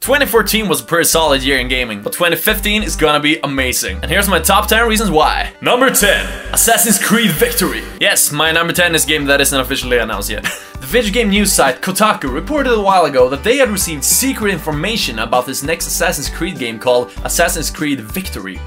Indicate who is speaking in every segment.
Speaker 1: 2014 was a pretty solid year in gaming, but 2015 is gonna be amazing. And here's my top 10 reasons why. Number 10. Assassin's Creed Victory. Yes, my number 10 is a game that isn't officially announced yet. The video game news site Kotaku reported a while ago that they had received secret information about this next Assassin's Creed game called Assassin's Creed Victory.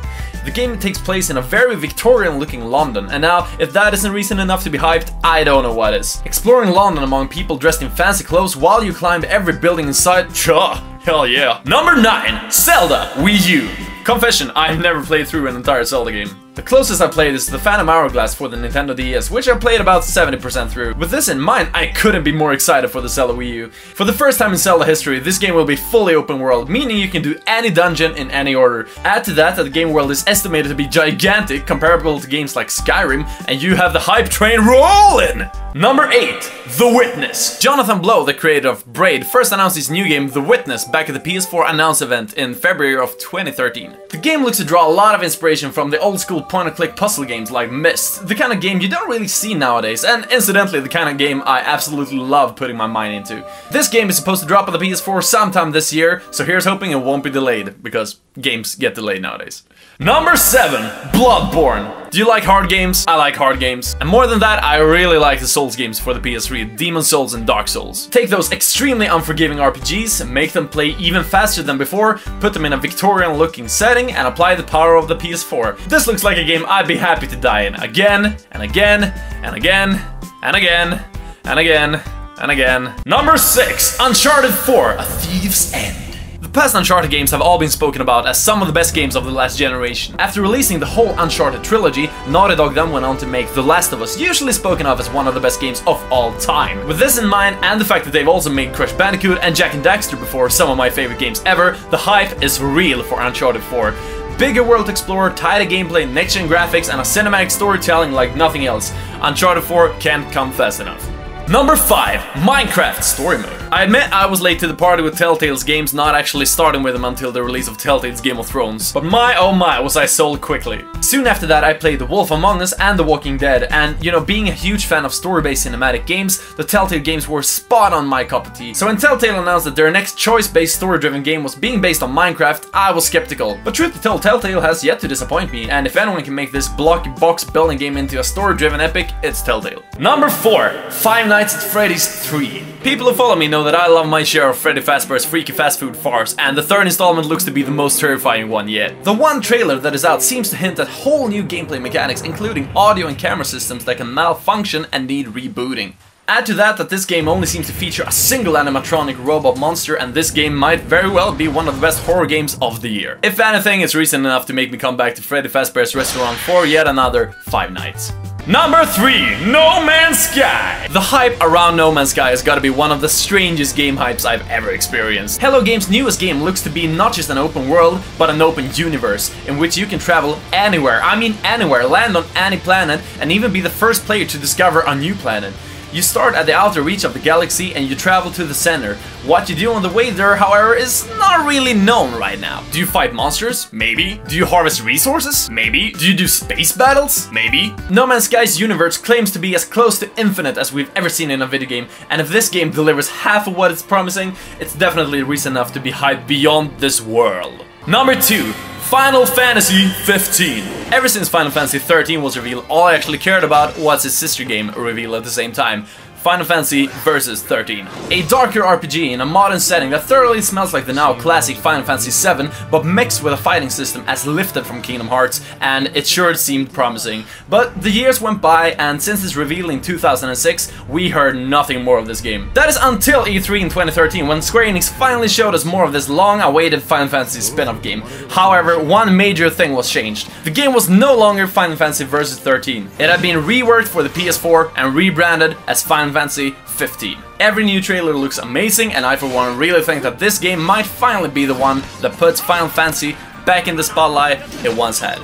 Speaker 1: The game takes place in a very Victorian-looking London, and now, if that isn't reason enough to be hyped, I don't know what is. Exploring London among people dressed in fancy clothes while you climb every building in sight, hell yeah. Number 9. Zelda Wii U. Confession, I've never played through an entire Zelda game. The closest I played is the Phantom Hourglass for the Nintendo DS, which I played about 70% through. With this in mind, I couldn't be more excited for the Zelda Wii U. For the first time in Zelda history, this game will be fully open world, meaning you can do any dungeon in any order. Add to that the game world is estimated to be gigantic, comparable to games like Skyrim, and you have the hype train rolling! Number 8. The Witness. Jonathan Blow, the creator of Braid, first announced his new game The Witness back at the PS4 announce event in February of 2013. The game looks to draw a lot of inspiration from the old school point-and-click puzzle games like Myst, the kind of game you don't really see nowadays, and incidentally the kind of game I absolutely love putting my mind into. This game is supposed to drop on the PS4 sometime this year, so here's hoping it won't be delayed, because games get delayed nowadays. Number 7. Bloodborne. Do you like hard games? I like hard games. And more than that, I really like the Souls games for the PS3, Demon Souls and Dark Souls. Take those extremely unforgiving RPGs, make them play even faster than before, put them in a Victorian looking setting, and apply the power of the PS4. This looks like a game I'd be happy to die in again, and again, and again, and again, and again, and again. Number 6. Uncharted 4, A Thief's End. The past Uncharted games have all been spoken about as some of the best games of the last generation. After releasing the whole Uncharted trilogy, Naughty Dog then went on to make The Last of Us, usually spoken of as one of the best games of all time. With this in mind, and the fact that they've also made Crash Bandicoot and Jak and Daxter before, some of my favorite games ever, the hype is real for Uncharted 4. Bigger world to explore, tighter gameplay, next-gen graphics, and a cinematic storytelling like nothing else. Uncharted 4 can't come fast enough. Number 5. Minecraft Story Mode. I admit I was late to the party with Telltale's games, not actually starting with them until the release of Telltale's Game of Thrones. But my oh my was I sold quickly. Soon after that I played The Wolf Among Us and The Walking Dead, and you know, being a huge fan of story-based cinematic games, the Telltale games were spot on my cup of tea. So when Telltale announced that their next choice-based story-driven game was being based on Minecraft, I was skeptical. But truth be told, Telltale has yet to disappoint me, and if anyone can make this blocky box building game into a story-driven epic, it's Telltale. Number 4. Five Nights at Freddy's 3. People who follow me know that I love my share of Freddy Fazbear's freaky fast food farce, and the third installment looks to be the most terrifying one yet. The one trailer that is out seems to hint at whole new gameplay mechanics, including audio and camera systems that can malfunction and need rebooting. Add to that this game only seems to feature a single animatronic robot monster, and this game might very well be one of the best horror games of the year. If anything, it's reason enough to make me come back to Freddy Fazbear's Restaurant for yet another 5 nights. Number 3. No Man's Sky. The hype around No Man's Sky has got to be one of the strangest game hypes I've ever experienced. Hello Games' newest game looks to be not just an open world, but an open universe, in which you can travel anywhere, I mean anywhere, land on any planet, and even be the first player to discover a new planet. You start at the outer reach of the galaxy and you travel to the center. What you do on the way there, however, is not really known right now. Do you fight monsters? Maybe. Do you harvest resources? Maybe. Do you do space battles? Maybe. No Man's Sky's universe claims to be as close to infinite as we've ever seen in a video game, and if this game delivers half of what it's promising, it's definitely reason enough to be hyped beyond this world. Number 2. Final Fantasy 15. Ever since Final Fantasy 13 was revealed, all I actually cared about was its sister game revealed at the same time. Final Fantasy Versus 13. A darker RPG in a modern setting that thoroughly smells like the now classic Final Fantasy 7, but mixed with a fighting system as lifted from Kingdom Hearts, and it sure seemed promising. But the years went by, and since its reveal in 2006, we heard nothing more of this game. That is until E3 in 2013, when Square Enix finally showed us more of this long-awaited Final Fantasy spin-off game. However, one major thing was changed. The game was no longer Final Fantasy Versus 13. It had been reworked for the PS4 and rebranded as Final Fantasy 15. Every new trailer looks amazing, and I for one really think that this game might finally be the one that puts Final Fantasy back in the spotlight it once had.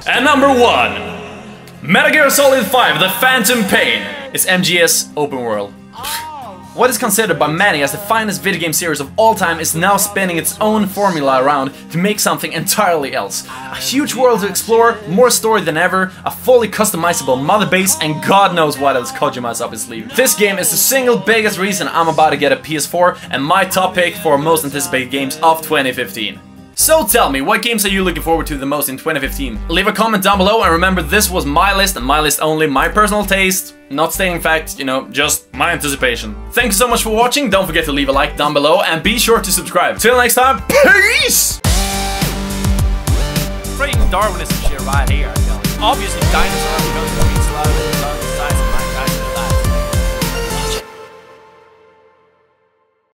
Speaker 1: And number 1. Metal Gear Solid 5 The Phantom Pain is MGS open world. What is considered by many as the finest video game series of all time is now spinning its own formula around to make something entirely else. A huge world to explore, more story than ever, a fully customizable mother base, and God knows what else Kojima's up his sleeve. This game is the single biggest reason I'm about to get a PS4 and my top pick for most anticipated games of 2015. So tell me, what games are you looking forward to the most in 2015? Leave a comment down below, and remember, this was my list and my list only, my personal taste, not stating fact, you know, just my anticipation. Thank you so much for watching, don't forget to leave a like down below, and be sure to subscribe. Till next time, peace!
Speaker 2: Freaking Darwinism shit right here, I tell you. Obviously dinosaurs